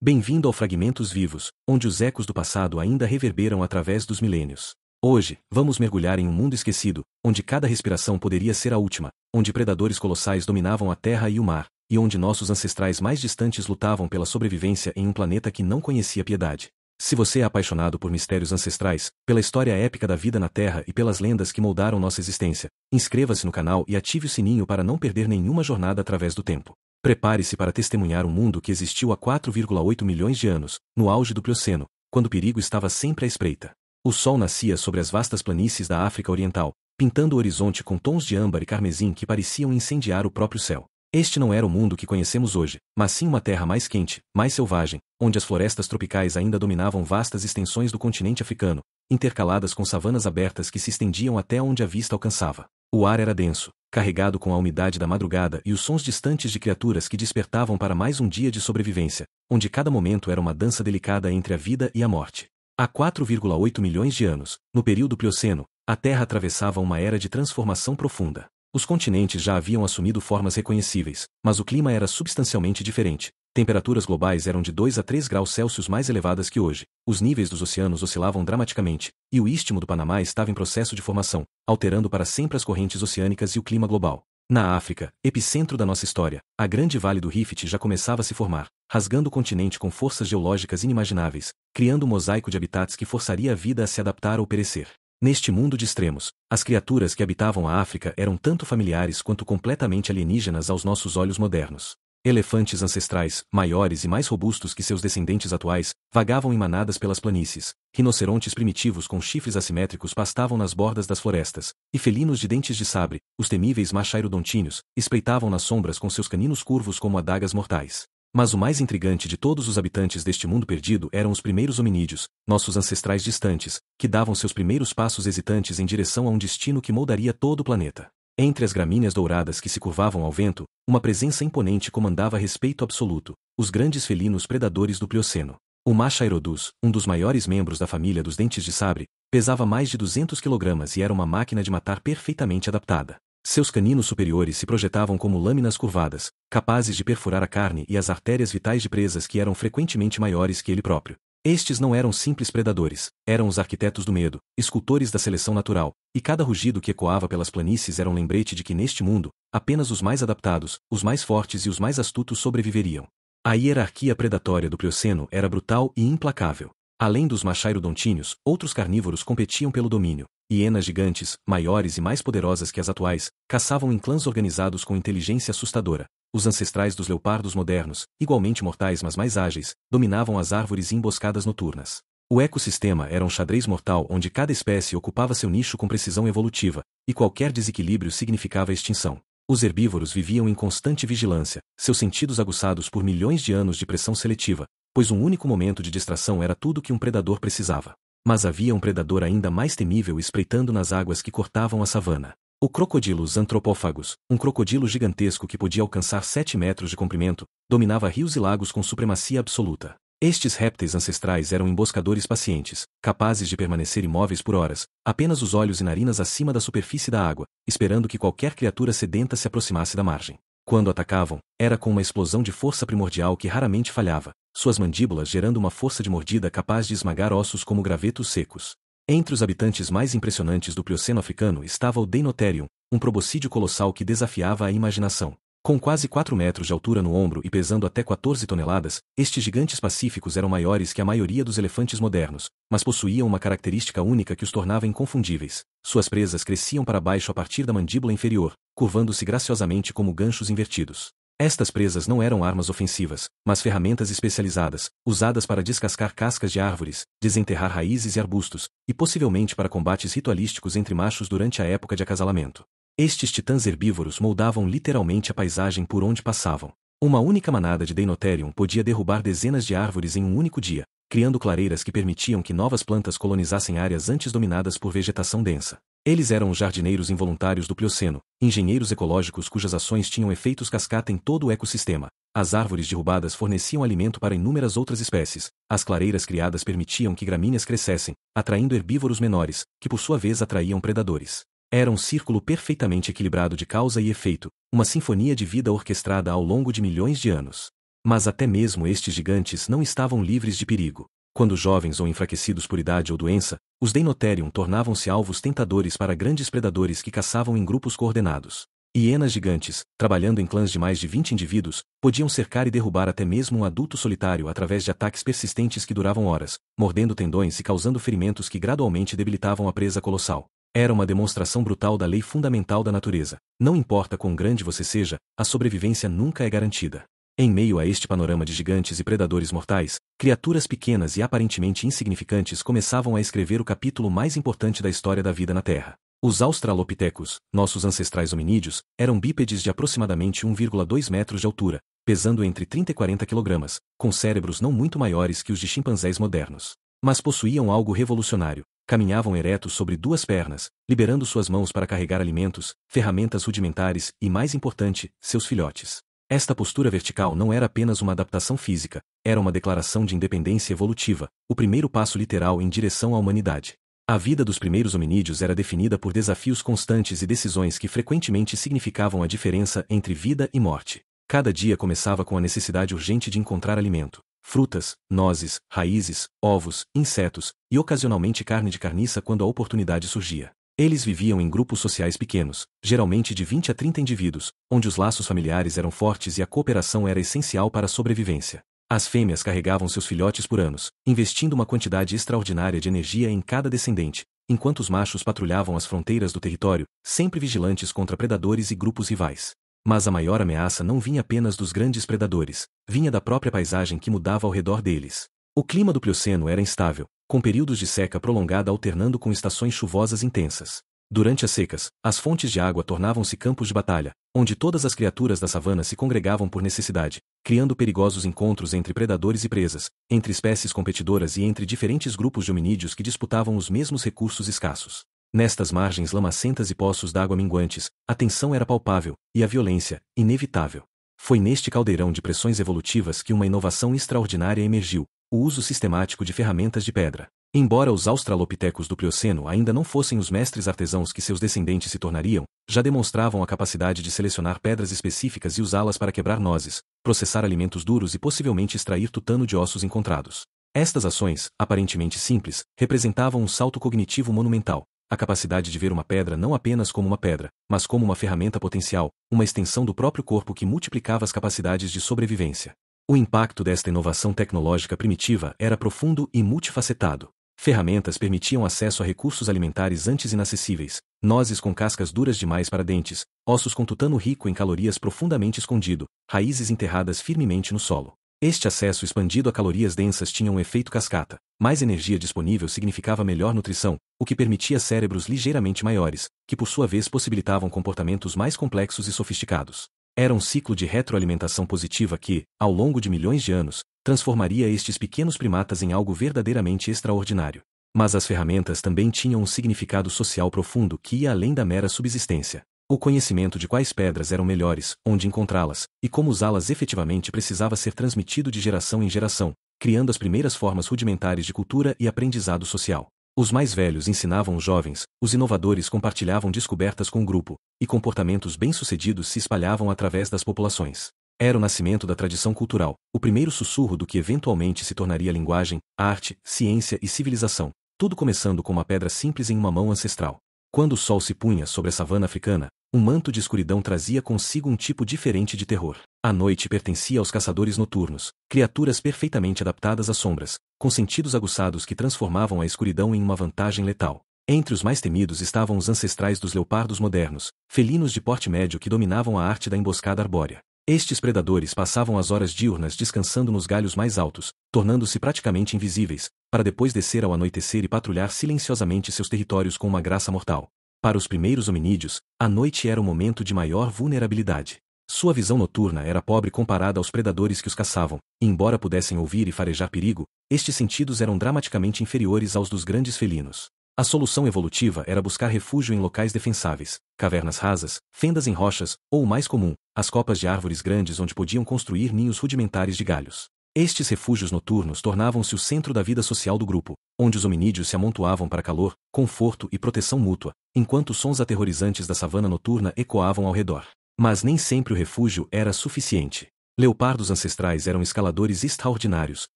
Bem-vindo ao Fragmentos Vivos, onde os ecos do passado ainda reverberam através dos milênios. Hoje, vamos mergulhar em um mundo esquecido, onde cada respiração poderia ser a última, onde predadores colossais dominavam a terra e o mar, e onde nossos ancestrais mais distantes lutavam pela sobrevivência em um planeta que não conhecia piedade. Se você é apaixonado por mistérios ancestrais, pela história épica da vida na Terra e pelas lendas que moldaram nossa existência, inscreva-se no canal e ative o sininho para não perder nenhuma jornada através do tempo. Prepare-se para testemunhar um mundo que existiu há 4,8 milhões de anos, no auge do Plioceno, quando o perigo estava sempre à espreita. O sol nascia sobre as vastas planícies da África Oriental, pintando o horizonte com tons de âmbar e carmesim que pareciam incendiar o próprio céu. Este não era o mundo que conhecemos hoje, mas sim uma terra mais quente, mais selvagem, onde as florestas tropicais ainda dominavam vastas extensões do continente africano, intercaladas com savanas abertas que se estendiam até onde a vista alcançava. O ar era denso, carregado com a umidade da madrugada e os sons distantes de criaturas que despertavam para mais um dia de sobrevivência, onde cada momento era uma dança delicada entre a vida e a morte. Há 4,8 milhões de anos, no período Plioceno, a Terra atravessava uma era de transformação profunda. Os continentes já haviam assumido formas reconhecíveis, mas o clima era substancialmente diferente. Temperaturas globais eram de 2 a 3 graus Celsius mais elevadas que hoje, os níveis dos oceanos oscilavam dramaticamente, e o istmo do Panamá estava em processo de formação, alterando para sempre as correntes oceânicas e o clima global. Na África, epicentro da nossa história, a grande vale do Rift já começava a se formar, rasgando o continente com forças geológicas inimagináveis, criando um mosaico de habitats que forçaria a vida a se adaptar ou perecer. Neste mundo de extremos, as criaturas que habitavam a África eram tanto familiares quanto completamente alienígenas aos nossos olhos modernos. Elefantes ancestrais, maiores e mais robustos que seus descendentes atuais, vagavam em manadas pelas planícies. Rinocerontes primitivos com chifres assimétricos pastavam nas bordas das florestas, e felinos de dentes de sabre, os temíveis machairodontíneos, espreitavam nas sombras com seus caninos curvos como adagas mortais. Mas o mais intrigante de todos os habitantes deste mundo perdido eram os primeiros hominídeos, nossos ancestrais distantes, que davam seus primeiros passos hesitantes em direção a um destino que moldaria todo o planeta. Entre as gramíneas douradas que se curvavam ao vento, uma presença imponente comandava respeito absoluto, os grandes felinos predadores do Plioceno. O Machairodus, um dos maiores membros da família dos dentes de sabre, pesava mais de 200 kg e era uma máquina de matar perfeitamente adaptada. Seus caninos superiores se projetavam como lâminas curvadas, capazes de perfurar a carne e as artérias vitais de presas que eram frequentemente maiores que ele próprio. Estes não eram simples predadores, eram os arquitetos do medo, escultores da seleção natural, e cada rugido que ecoava pelas planícies era um lembrete de que neste mundo, apenas os mais adaptados, os mais fortes e os mais astutos sobreviveriam. A hierarquia predatória do Plioceno era brutal e implacável. Além dos machairodontíneos, outros carnívoros competiam pelo domínio. Hienas gigantes, maiores e mais poderosas que as atuais, caçavam em clãs organizados com inteligência assustadora. Os ancestrais dos leopardos modernos, igualmente mortais mas mais ágeis, dominavam as árvores e emboscadas noturnas. O ecossistema era um xadrez mortal onde cada espécie ocupava seu nicho com precisão evolutiva, e qualquer desequilíbrio significava extinção. Os herbívoros viviam em constante vigilância, seus sentidos aguçados por milhões de anos de pressão seletiva, pois um único momento de distração era tudo que um predador precisava. Mas havia um predador ainda mais temível espreitando nas águas que cortavam a savana. O Crocodilus antropófagos, um crocodilo gigantesco que podia alcançar 7 metros de comprimento, dominava rios e lagos com supremacia absoluta. Estes répteis ancestrais eram emboscadores pacientes, capazes de permanecer imóveis por horas, apenas os olhos e narinas acima da superfície da água, esperando que qualquer criatura sedenta se aproximasse da margem. Quando atacavam, era com uma explosão de força primordial que raramente falhava, suas mandíbulas gerando uma força de mordida capaz de esmagar ossos como gravetos secos. Entre os habitantes mais impressionantes do Plioceno africano estava o Deinotherium, um proboscídeo colossal que desafiava a imaginação. Com quase 4 metros de altura no ombro e pesando até 14 toneladas, estes gigantes pacíficos eram maiores que a maioria dos elefantes modernos, mas possuíam uma característica única que os tornava inconfundíveis. Suas presas cresciam para baixo a partir da mandíbula inferior, curvando-se graciosamente como ganchos invertidos. Estas presas não eram armas ofensivas, mas ferramentas especializadas, usadas para descascar cascas de árvores, desenterrar raízes e arbustos, e possivelmente para combates ritualísticos entre machos durante a época de acasalamento. Estes titãs herbívoros moldavam literalmente a paisagem por onde passavam. Uma única manada de Deinotherium podia derrubar dezenas de árvores em um único dia, criando clareiras que permitiam que novas plantas colonizassem áreas antes dominadas por vegetação densa. Eles eram os jardineiros involuntários do Plioceno, engenheiros ecológicos cujas ações tinham efeitos cascata em todo o ecossistema. As árvores derrubadas forneciam alimento para inúmeras outras espécies. As clareiras criadas permitiam que gramíneas crescessem, atraindo herbívoros menores, que por sua vez atraíam predadores. Era um círculo perfeitamente equilibrado de causa e efeito, uma sinfonia de vida orquestrada ao longo de milhões de anos. Mas até mesmo estes gigantes não estavam livres de perigo. Quando jovens ou enfraquecidos por idade ou doença, os Deinotherium tornavam-se alvos tentadores para grandes predadores que caçavam em grupos coordenados. Hienas gigantes, trabalhando em clãs de mais de 20 indivíduos, podiam cercar e derrubar até mesmo um adulto solitário através de ataques persistentes que duravam horas, mordendo tendões e causando ferimentos que gradualmente debilitavam a presa colossal. Era uma demonstração brutal da lei fundamental da natureza. Não importa quão grande você seja, a sobrevivência nunca é garantida. Em meio a este panorama de gigantes e predadores mortais, criaturas pequenas e aparentemente insignificantes começavam a escrever o capítulo mais importante da história da vida na Terra. Os australopitecos, nossos ancestrais hominídeos, eram bípedes de aproximadamente 1,2 metros de altura, pesando entre 30 e 40 kg, com cérebros não muito maiores que os de chimpanzés modernos. Mas possuíam algo revolucionário: caminhavam eretos sobre duas pernas, liberando suas mãos para carregar alimentos, ferramentas rudimentares e, mais importante, seus filhotes. Esta postura vertical não era apenas uma adaptação física, era uma declaração de independência evolutiva, o primeiro passo literal em direção à humanidade. A vida dos primeiros hominídeos era definida por desafios constantes e decisões que frequentemente significavam a diferença entre vida e morte. Cada dia começava com a necessidade urgente de encontrar alimento: frutas, nozes, raízes, ovos, insetos, e ocasionalmente carne de carniça quando a oportunidade surgia. Eles viviam em grupos sociais pequenos, geralmente de 20 a 30 indivíduos, onde os laços familiares eram fortes e a cooperação era essencial para a sobrevivência. As fêmeas carregavam seus filhotes por anos, investindo uma quantidade extraordinária de energia em cada descendente, enquanto os machos patrulhavam as fronteiras do território, sempre vigilantes contra predadores e grupos rivais. Mas a maior ameaça não vinha apenas dos grandes predadores, vinha da própria paisagem que mudava ao redor deles. O clima do Plioceno era instável, com períodos de seca prolongada alternando com estações chuvosas intensas. Durante as secas, as fontes de água tornavam-se campos de batalha, onde todas as criaturas da savana se congregavam por necessidade, criando perigosos encontros entre predadores e presas, entre espécies competidoras e entre diferentes grupos de hominídeos que disputavam os mesmos recursos escassos. Nestas margens lamacentas e poços d'água minguantes, a tensão era palpável, e a violência, inevitável. Foi neste caldeirão de pressões evolutivas que uma inovação extraordinária emergiu: o uso sistemático de ferramentas de pedra. Embora os australopitecos do Plioceno ainda não fossem os mestres artesãos que seus descendentes se tornariam, já demonstravam a capacidade de selecionar pedras específicas e usá-las para quebrar nozes, processar alimentos duros e possivelmente extrair tutano de ossos encontrados. Estas ações, aparentemente simples, representavam um salto cognitivo monumental: a capacidade de ver uma pedra não apenas como uma pedra, mas como uma ferramenta potencial, uma extensão do próprio corpo que multiplicava as capacidades de sobrevivência. O impacto desta inovação tecnológica primitiva era profundo e multifacetado. Ferramentas permitiam acesso a recursos alimentares antes inacessíveis: nozes com cascas duras demais para dentes, ossos com tutano rico em calorias profundamente escondido, raízes enterradas firmemente no solo. Este acesso expandido a calorias densas tinha um efeito cascata: mais energia disponível significava melhor nutrição, o que permitia cérebros ligeiramente maiores, que por sua vez possibilitavam comportamentos mais complexos e sofisticados. Era um ciclo de retroalimentação positiva que, ao longo de milhões de anos, transformaria estes pequenos primatas em algo verdadeiramente extraordinário. Mas as ferramentas também tinham um significado social profundo que ia além da mera subsistência. O conhecimento de quais pedras eram melhores, onde encontrá-las, e como usá-las efetivamente precisava ser transmitido de geração em geração, criando as primeiras formas rudimentares de cultura e aprendizado social. Os mais velhos ensinavam os jovens, os inovadores compartilhavam descobertas com o grupo, e comportamentos bem-sucedidos se espalhavam através das populações. Era o nascimento da tradição cultural, o primeiro sussurro do que eventualmente se tornaria linguagem, arte, ciência e civilização, tudo começando com uma pedra simples em uma mão ancestral. Quando o sol se punha sobre a savana africana, um manto de escuridão trazia consigo um tipo diferente de terror. A noite pertencia aos caçadores noturnos, criaturas perfeitamente adaptadas às sombras, com sentidos aguçados que transformavam a escuridão em uma vantagem letal. Entre os mais temidos estavam os ancestrais dos leopardos modernos, felinos de porte médio que dominavam a arte da emboscada arbórea. Estes predadores passavam as horas diurnas descansando nos galhos mais altos, tornando-se praticamente invisíveis, para depois descer ao anoitecer e patrulhar silenciosamente seus territórios com uma graça mortal. Para os primeiros hominídeos, a noite era o momento de maior vulnerabilidade. Sua visão noturna era pobre comparada aos predadores que os caçavam, e embora pudessem ouvir e farejar perigo, estes sentidos eram dramaticamente inferiores aos dos grandes felinos. A solução evolutiva era buscar refúgio em locais defensáveis, cavernas rasas, fendas em rochas, ou o mais comum, as copas de árvores grandes onde podiam construir ninhos rudimentares de galhos. Estes refúgios noturnos tornavam-se o centro da vida social do grupo, onde os hominídeos se amontoavam para calor, conforto e proteção mútua, enquanto os sons aterrorizantes da savana noturna ecoavam ao redor. Mas nem sempre o refúgio era suficiente. Leopardos ancestrais eram escaladores extraordinários,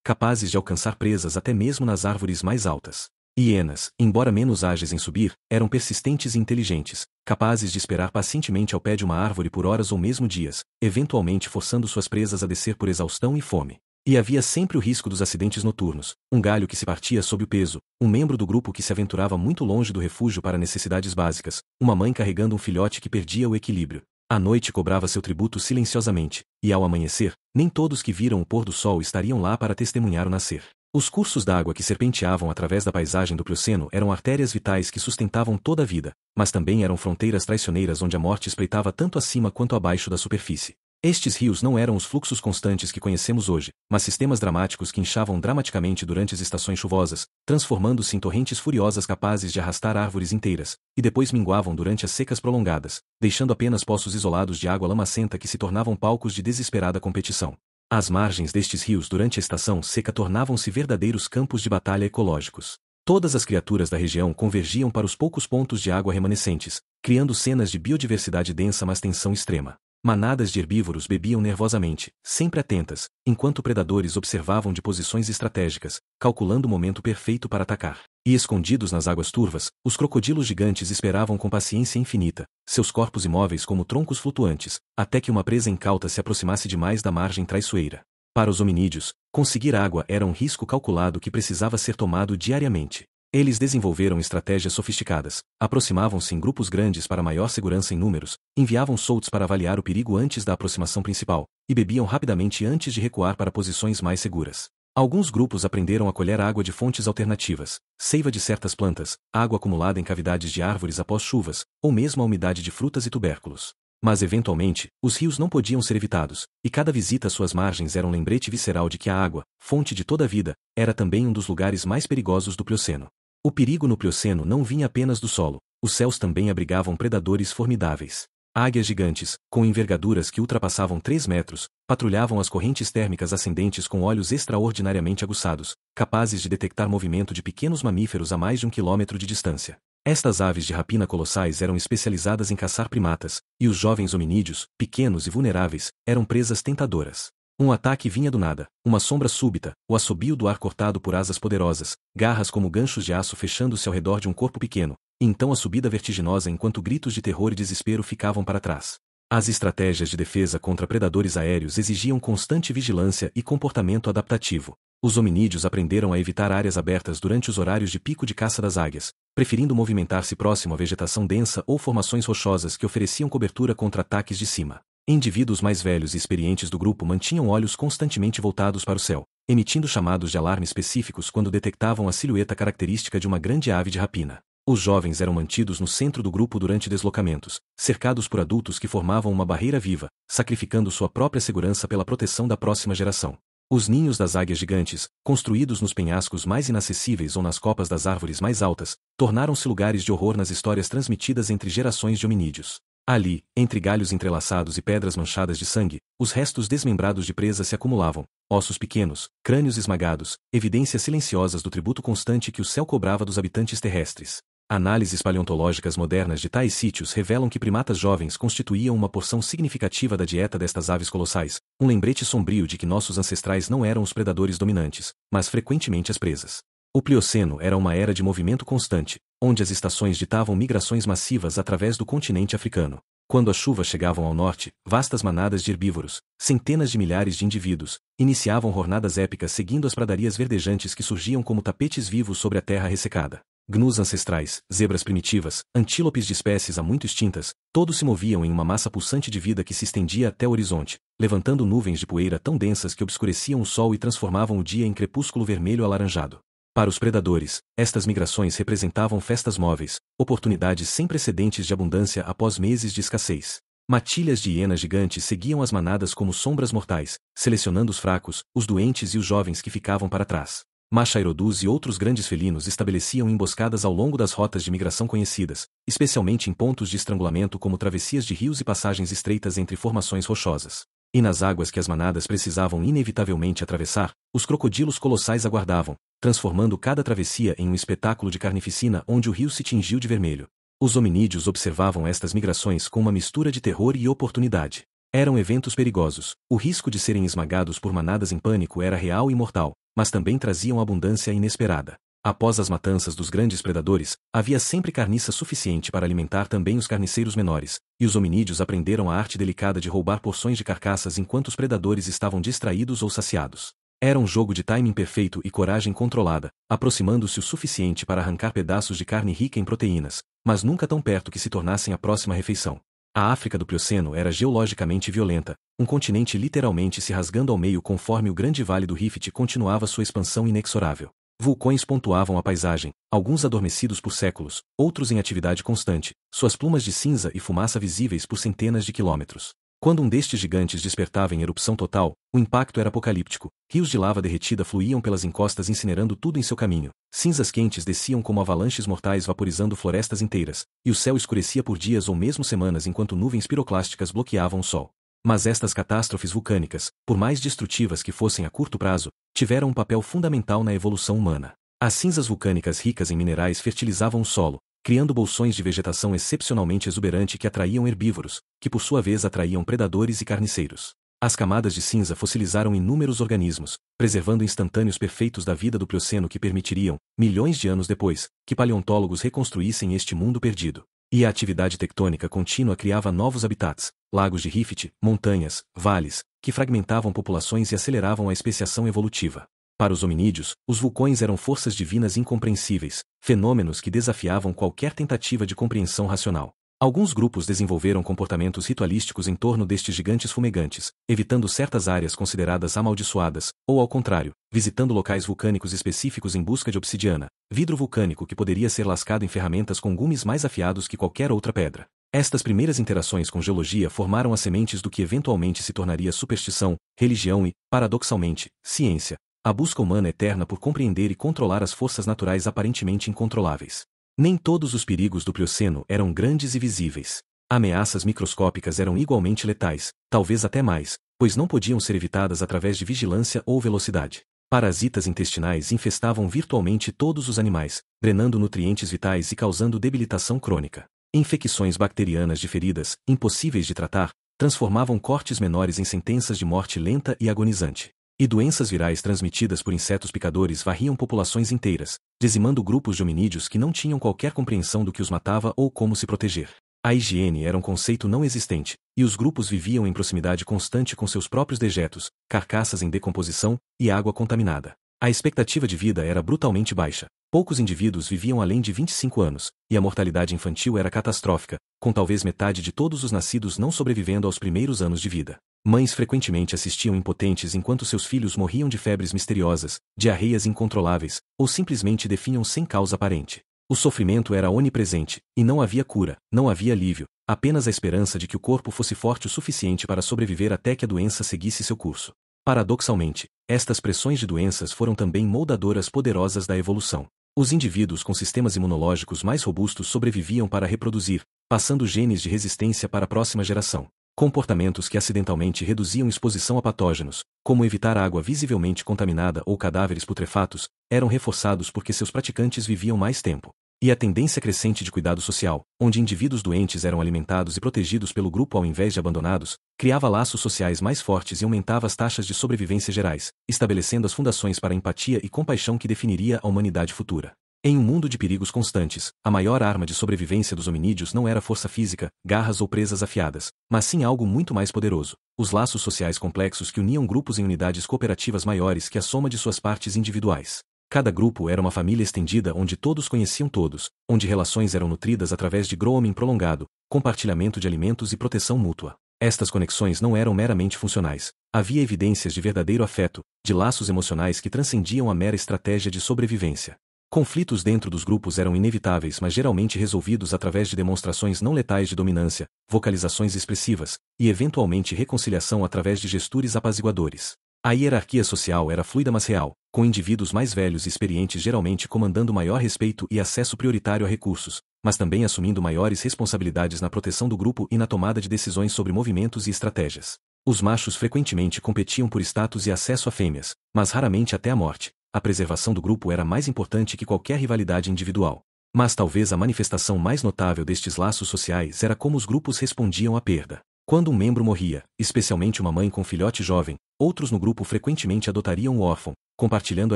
capazes de alcançar presas até mesmo nas árvores mais altas. Hienas, embora menos ágeis em subir, eram persistentes e inteligentes, capazes de esperar pacientemente ao pé de uma árvore por horas ou mesmo dias, eventualmente forçando suas presas a descer por exaustão e fome. E havia sempre o risco dos acidentes noturnos, um galho que se partia sob o peso, um membro do grupo que se aventurava muito longe do refúgio para necessidades básicas, uma mãe carregando um filhote que perdia o equilíbrio. A noite cobrava seu tributo silenciosamente, e ao amanhecer, nem todos que viram o pôr do sol estariam lá para testemunhar o nascer. Os cursos d'água que serpenteavam através da paisagem do Plioceno eram artérias vitais que sustentavam toda a vida, mas também eram fronteiras traiçoeiras onde a morte espreitava tanto acima quanto abaixo da superfície. Estes rios não eram os fluxos constantes que conhecemos hoje, mas sistemas dramáticos que inchavam dramaticamente durante as estações chuvosas, transformando-se em torrentes furiosas capazes de arrastar árvores inteiras, e depois minguavam durante as secas prolongadas, deixando apenas poços isolados de água lamacenta que se tornavam palcos de desesperada competição. As margens destes rios durante a estação seca tornavam-se verdadeiros campos de batalha ecológicos. Todas as criaturas da região convergiam para os poucos pontos de água remanescentes, criando cenas de biodiversidade densa mas tensão extrema. Manadas de herbívoros bebiam nervosamente, sempre atentas, enquanto predadores observavam de posições estratégicas, calculando o momento perfeito para atacar. E escondidos nas águas turvas, os crocodilos gigantes esperavam com paciência infinita, seus corpos imóveis como troncos flutuantes, até que uma presa incauta se aproximasse demais da margem traiçoeira. Para os hominídeos, conseguir água era um risco calculado que precisava ser tomado diariamente. Eles desenvolveram estratégias sofisticadas, aproximavam-se em grupos grandes para maior segurança em números, enviavam soltos para avaliar o perigo antes da aproximação principal, e bebiam rapidamente antes de recuar para posições mais seguras. Alguns grupos aprenderam a colher água de fontes alternativas, seiva de certas plantas, água acumulada em cavidades de árvores após chuvas, ou mesmo a umidade de frutas e tubérculos. Mas eventualmente, os rios não podiam ser evitados, e cada visita às suas margens era um lembrete visceral de que a água, fonte de toda a vida, era também um dos lugares mais perigosos do Plioceno. O perigo no Plioceno não vinha apenas do solo, os céus também abrigavam predadores formidáveis. Águias gigantes, com envergaduras que ultrapassavam 3 metros, patrulhavam as correntes térmicas ascendentes com olhos extraordinariamente aguçados, capazes de detectar movimento de pequenos mamíferos a mais de 1 quilômetro de distância. Estas aves de rapina colossais eram especializadas em caçar primatas, e os jovens hominídeos, pequenos e vulneráveis, eram presas tentadoras. Um ataque vinha do nada, uma sombra súbita, o assobio do ar cortado por asas poderosas, garras como ganchos de aço fechando-se ao redor de um corpo pequeno, e então a subida vertiginosa enquanto gritos de terror e desespero ficavam para trás. As estratégias de defesa contra predadores aéreos exigiam constante vigilância e comportamento adaptativo. Os hominídeos aprenderam a evitar áreas abertas durante os horários de pico de caça das águias, preferindo movimentar-se próximo à vegetação densa ou formações rochosas que ofereciam cobertura contra ataques de cima. Indivíduos mais velhos e experientes do grupo mantinham olhos constantemente voltados para o céu, emitindo chamados de alarme específicos quando detectavam a silhueta característica de uma grande ave de rapina. Os jovens eram mantidos no centro do grupo durante deslocamentos, cercados por adultos que formavam uma barreira viva, sacrificando sua própria segurança pela proteção da próxima geração. Os ninhos das águias gigantes, construídos nos penhascos mais inacessíveis ou nas copas das árvores mais altas, tornaram-se lugares de horror nas histórias transmitidas entre gerações de hominídeos. Ali, entre galhos entrelaçados e pedras manchadas de sangue, os restos desmembrados de presas se acumulavam, ossos pequenos, crânios esmagados, evidências silenciosas do tributo constante que o céu cobrava dos habitantes terrestres. Análises paleontológicas modernas de tais sítios revelam que primatas jovens constituíam uma porção significativa da dieta destas aves colossais, um lembrete sombrio de que nossos ancestrais não eram os predadores dominantes, mas frequentemente as presas. O Plioceno era uma era de movimento constante, onde as estações ditavam migrações massivas através do continente africano. Quando as chuvas chegavam ao norte, vastas manadas de herbívoros, centenas de milhares de indivíduos, iniciavam jornadas épicas seguindo as pradarias verdejantes que surgiam como tapetes vivos sobre a terra ressecada. Gnus ancestrais, zebras primitivas, antílopes de espécies há muito extintas, todos se moviam em uma massa pulsante de vida que se estendia até o horizonte, levantando nuvens de poeira tão densas que obscureciam o sol e transformavam o dia em crepúsculo vermelho alaranjado. Para os predadores, estas migrações representavam festas móveis, oportunidades sem precedentes de abundância após meses de escassez. Matilhas de hienas gigantes seguiam as manadas como sombras mortais, selecionando os fracos, os doentes e os jovens que ficavam para trás. Machairodus e outros grandes felinos estabeleciam emboscadas ao longo das rotas de migração conhecidas, especialmente em pontos de estrangulamento como travessias de rios e passagens estreitas entre formações rochosas. E nas águas que as manadas precisavam inevitavelmente atravessar, os crocodilos colossais aguardavam, transformando cada travessia em um espetáculo de carnificina onde o rio se tingiu de vermelho. Os hominídeos observavam estas migrações com uma mistura de terror e oportunidade. Eram eventos perigosos. O risco de serem esmagados por manadas em pânico era real e mortal, mas também traziam abundância inesperada. Após as matanças dos grandes predadores, havia sempre carniça suficiente para alimentar também os carniceiros menores, e os hominídeos aprenderam a arte delicada de roubar porções de carcaças enquanto os predadores estavam distraídos ou saciados. Era um jogo de timing perfeito e coragem controlada, aproximando-se o suficiente para arrancar pedaços de carne rica em proteínas, mas nunca tão perto que se tornassem a próxima refeição. A África do Plioceno era geologicamente violenta, um continente literalmente se rasgando ao meio conforme o grande vale do Rift continuava sua expansão inexorável. Vulcões pontuavam a paisagem, alguns adormecidos por séculos, outros em atividade constante, suas plumas de cinza e fumaça visíveis por centenas de quilômetros. Quando um destes gigantes despertava em erupção total, o impacto era apocalíptico, rios de lava derretida fluíam pelas encostas incinerando tudo em seu caminho, cinzas quentes desciam como avalanches mortais vaporizando florestas inteiras, e o céu escurecia por dias ou mesmo semanas enquanto nuvens piroclásticas bloqueavam o sol. Mas estas catástrofes vulcânicas, por mais destrutivas que fossem a curto prazo, tiveram um papel fundamental na evolução humana. As cinzas vulcânicas ricas em minerais fertilizavam o solo, criando bolsões de vegetação excepcionalmente exuberante que atraíam herbívoros, que por sua vez atraíam predadores e carniceiros. As camadas de cinza fossilizaram inúmeros organismos, preservando instantâneos perfeitos da vida do Plioceno que permitiriam, milhões de anos depois, que paleontólogos reconstruíssem este mundo perdido. E a atividade tectônica contínua criava novos habitats, lagos de rift, montanhas, vales, que fragmentavam populações e aceleravam a especiação evolutiva. Para os hominídeos, os vulcões eram forças divinas incompreensíveis, fenômenos que desafiavam qualquer tentativa de compreensão racional. Alguns grupos desenvolveram comportamentos ritualísticos em torno destes gigantes fumegantes, evitando certas áreas consideradas amaldiçoadas, ou ao contrário, visitando locais vulcânicos específicos em busca de obsidiana, vidro vulcânico que poderia ser lascado em ferramentas com gumes mais afiados que qualquer outra pedra. Estas primeiras interações com geologia formaram as sementes do que eventualmente se tornaria superstição, religião e, paradoxalmente, ciência, a busca humana eterna por compreender e controlar as forças naturais aparentemente incontroláveis. Nem todos os perigos do Plioceno eram grandes e visíveis. Ameaças microscópicas eram igualmente letais, talvez até mais, pois não podiam ser evitadas através de vigilância ou velocidade. Parasitas intestinais infestavam virtualmente todos os animais, drenando nutrientes vitais e causando debilitação crônica. Infecções bacterianas de feridas, impossíveis de tratar, transformavam cortes menores em sentenças de morte lenta e agonizante. E doenças virais transmitidas por insetos picadores varriam populações inteiras, dizimando grupos de hominídeos que não tinham qualquer compreensão do que os matava ou como se proteger. A higiene era um conceito não existente, e os grupos viviam em proximidade constante com seus próprios dejetos, carcaças em decomposição e água contaminada. A expectativa de vida era brutalmente baixa. Poucos indivíduos viviam além de 25 anos, e a mortalidade infantil era catastrófica, com talvez metade de todos os nascidos não sobrevivendo aos primeiros anos de vida. Mães frequentemente assistiam impotentes enquanto seus filhos morriam de febres misteriosas, diarreias incontroláveis, ou simplesmente definham sem causa aparente. O sofrimento era onipresente, e não havia cura, não havia alívio, apenas a esperança de que o corpo fosse forte o suficiente para sobreviver até que a doença seguisse seu curso. Paradoxalmente, estas pressões de doenças foram também moldadoras poderosas da evolução. Os indivíduos com sistemas imunológicos mais robustos sobreviviam para reproduzir, passando genes de resistência para a próxima geração. Comportamentos que acidentalmente reduziam exposição a patógenos, como evitar água visivelmente contaminada ou cadáveres putrefatos, eram reforçados porque seus praticantes viviam mais tempo. E a tendência crescente de cuidado social, onde indivíduos doentes eram alimentados e protegidos pelo grupo ao invés de abandonados, criava laços sociais mais fortes e aumentava as taxas de sobrevivência gerais, estabelecendo as fundações para a empatia e compaixão que definiria a humanidade futura. Em um mundo de perigos constantes, a maior arma de sobrevivência dos hominídeos não era força física, garras ou presas afiadas, mas sim algo muito mais poderoso: os laços sociais complexos que uniam grupos em unidades cooperativas maiores que a soma de suas partes individuais. Cada grupo era uma família estendida onde todos conheciam todos, onde relações eram nutridas através de grooming prolongado, compartilhamento de alimentos e proteção mútua. Estas conexões não eram meramente funcionais. Havia evidências de verdadeiro afeto, de laços emocionais que transcendiam a mera estratégia de sobrevivência. Conflitos dentro dos grupos eram inevitáveis, mas geralmente resolvidos através de demonstrações não letais de dominância, vocalizações expressivas, e eventualmente reconciliação através de gestures apaziguadores. A hierarquia social era fluida mas real, com indivíduos mais velhos e experientes geralmente comandando maior respeito e acesso prioritário a recursos, mas também assumindo maiores responsabilidades na proteção do grupo e na tomada de decisões sobre movimentos e estratégias. Os machos frequentemente competiam por status e acesso a fêmeas, mas raramente até a morte. A preservação do grupo era mais importante que qualquer rivalidade individual. Mas talvez a manifestação mais notável destes laços sociais era como os grupos respondiam à perda. Quando um membro morria, especialmente uma mãe com filhote jovem, outros no grupo frequentemente adotariam o órfão, compartilhando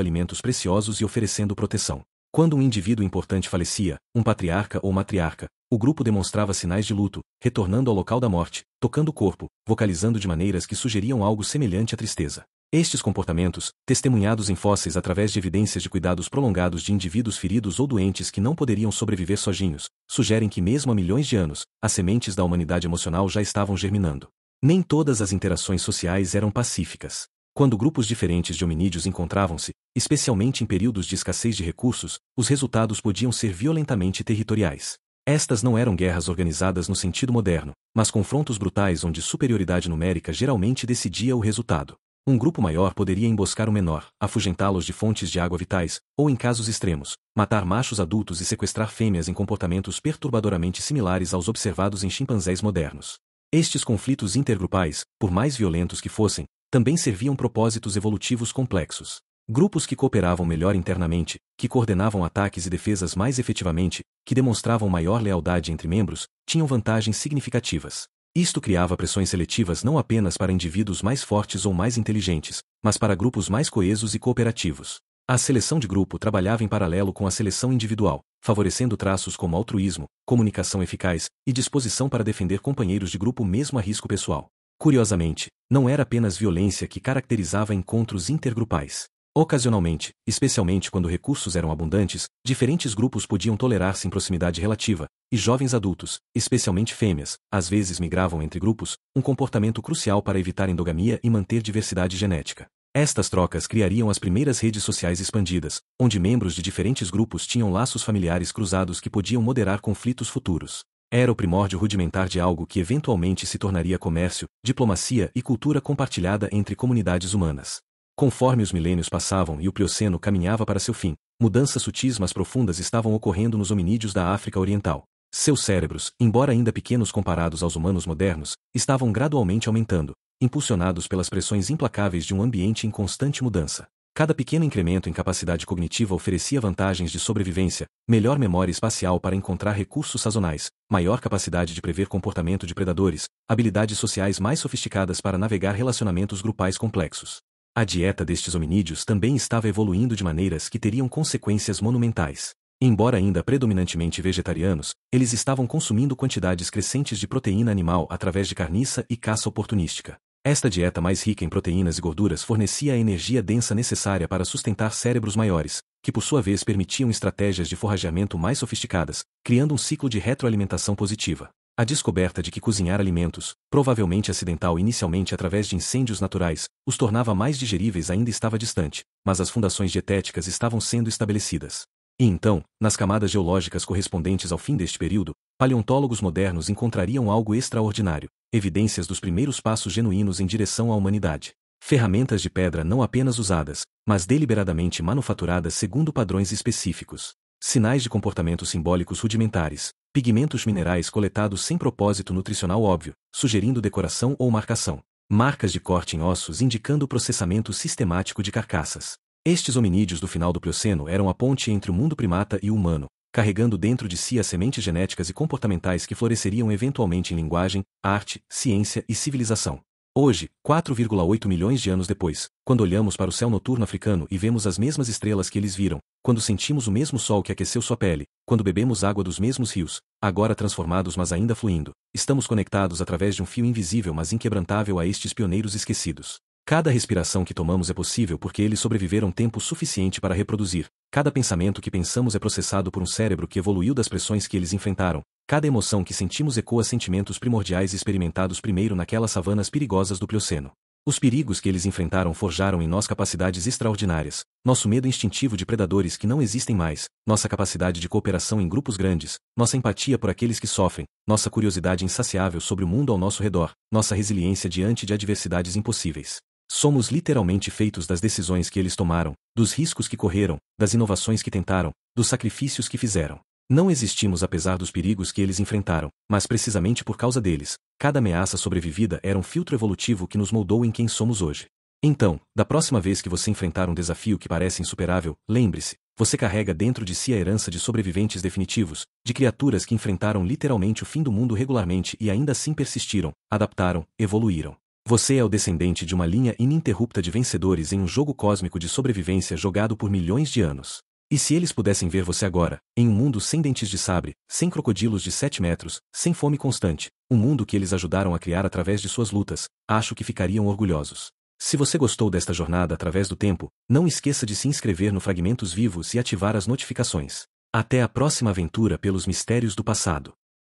alimentos preciosos e oferecendo proteção. Quando um indivíduo importante falecia, um patriarca ou matriarca, o grupo demonstrava sinais de luto, retornando ao local da morte, tocando o corpo, vocalizando de maneiras que sugeriam algo semelhante à tristeza. Estes comportamentos, testemunhados em fósseis através de evidências de cuidados prolongados de indivíduos feridos ou doentes que não poderiam sobreviver sozinhos, sugerem que mesmo há milhões de anos, as sementes da humanidade emocional já estavam germinando. Nem todas as interações sociais eram pacíficas. Quando grupos diferentes de hominídeos encontravam-se, especialmente em períodos de escassez de recursos, os resultados podiam ser violentamente territoriais. Estas não eram guerras organizadas no sentido moderno, mas confrontos brutais onde superioridade numérica geralmente decidia o resultado. Um grupo maior poderia emboscar o menor, afugentá-los de fontes de água vitais, ou em casos extremos, matar machos adultos e sequestrar fêmeas em comportamentos perturbadoramente similares aos observados em chimpanzés modernos. Estes conflitos intergrupais, por mais violentos que fossem, também serviam propósitos evolutivos complexos. Grupos que cooperavam melhor internamente, que coordenavam ataques e defesas mais efetivamente, que demonstravam maior lealdade entre membros, tinham vantagens significativas. Isto criava pressões seletivas não apenas para indivíduos mais fortes ou mais inteligentes, mas para grupos mais coesos e cooperativos. A seleção de grupo trabalhava em paralelo com a seleção individual, favorecendo traços como altruísmo, comunicação eficaz e disposição para defender companheiros de grupo mesmo a risco pessoal. Curiosamente, não era apenas violência que caracterizava encontros intergrupais. Ocasionalmente, especialmente quando recursos eram abundantes, diferentes grupos podiam tolerar-se em proximidade relativa, e jovens adultos, especialmente fêmeas, às vezes migravam entre grupos, um comportamento crucial para evitar endogamia e manter diversidade genética. Estas trocas criariam as primeiras redes sociais expandidas, onde membros de diferentes grupos tinham laços familiares cruzados que podiam moderar conflitos futuros. Era o primórdio rudimentar de algo que eventualmente se tornaria comércio, diplomacia e cultura compartilhada entre comunidades humanas. Conforme os milênios passavam e o Plioceno caminhava para seu fim, mudanças sutis mas profundas estavam ocorrendo nos hominídeos da África Oriental. Seus cérebros, embora ainda pequenos comparados aos humanos modernos, estavam gradualmente aumentando, impulsionados pelas pressões implacáveis de um ambiente em constante mudança. Cada pequeno incremento em capacidade cognitiva oferecia vantagens de sobrevivência, melhor memória espacial para encontrar recursos sazonais, maior capacidade de prever comportamento de predadores, habilidades sociais mais sofisticadas para navegar relacionamentos grupais complexos. A dieta destes hominídeos também estava evoluindo de maneiras que teriam consequências monumentais. Embora ainda predominantemente vegetarianos, eles estavam consumindo quantidades crescentes de proteína animal através de carniça e caça oportunística. Esta dieta mais rica em proteínas e gorduras fornecia a energia densa necessária para sustentar cérebros maiores, que por sua vez permitiam estratégias de forrageamento mais sofisticadas, criando um ciclo de retroalimentação positiva. A descoberta de que cozinhar alimentos, provavelmente acidental inicialmente através de incêndios naturais, os tornava mais digeríveis ainda estava distante, mas as fundações dietéticas estavam sendo estabelecidas. E então, nas camadas geológicas correspondentes ao fim deste período, paleontólogos modernos encontrariam algo extraordinário, evidências dos primeiros passos genuínos em direção à humanidade. Ferramentas de pedra não apenas usadas, mas deliberadamente manufaturadas segundo padrões específicos. Sinais de comportamentos simbólicos rudimentares, pigmentos minerais coletados sem propósito nutricional óbvio, sugerindo decoração ou marcação. Marcas de corte em ossos indicando o processamento sistemático de carcaças. Estes hominídeos do final do Plioceno eram a ponte entre o mundo primata e o humano, carregando dentro de si as sementes genéticas e comportamentais que floresceriam eventualmente em linguagem, arte, ciência e civilização. Hoje, 4,8 milhões de anos depois, quando olhamos para o céu noturno africano e vemos as mesmas estrelas que eles viram, quando sentimos o mesmo sol que aqueceu sua pele, quando bebemos água dos mesmos rios, agora transformados mas ainda fluindo, estamos conectados através de um fio invisível mas inquebrantável a estes pioneiros esquecidos. Cada respiração que tomamos é possível porque eles sobreviveram tempo suficiente para reproduzir. Cada pensamento que pensamos é processado por um cérebro que evoluiu das pressões que eles enfrentaram. Cada emoção que sentimos ecoa sentimentos primordiais experimentados primeiro naquelas savanas perigosas do Plioceno. Os perigos que eles enfrentaram forjaram em nós capacidades extraordinárias, nosso medo instintivo de predadores que não existem mais, nossa capacidade de cooperação em grupos grandes, nossa empatia por aqueles que sofrem, nossa curiosidade insaciável sobre o mundo ao nosso redor, nossa resiliência diante de adversidades impossíveis. Somos literalmente feitos das decisões que eles tomaram, dos riscos que correram, das inovações que tentaram, dos sacrifícios que fizeram. Não existimos apesar dos perigos que eles enfrentaram, mas precisamente por causa deles. Cada ameaça sobrevivida era um filtro evolutivo que nos moldou em quem somos hoje. Então, da próxima vez que você enfrentar um desafio que parece insuperável, lembre-se, Você carrega dentro de si a herança de sobreviventes definitivos, de criaturas que enfrentaram literalmente o fim do mundo regularmente e ainda assim persistiram, adaptaram, evoluíram. Você é o descendente de uma linha ininterrupta de vencedores em um jogo cósmico de sobrevivência jogado por milhões de anos. E se eles pudessem ver você agora, em um mundo sem dentes de sabre, sem crocodilos de 7 metros, sem fome constante, um mundo que eles ajudaram a criar através de suas lutas, acho que ficariam orgulhosos. Se você gostou desta jornada através do tempo, não esqueça de se inscrever no Fragmentos Vivos e ativar as notificações. Até a próxima aventura pelos mistérios do passado.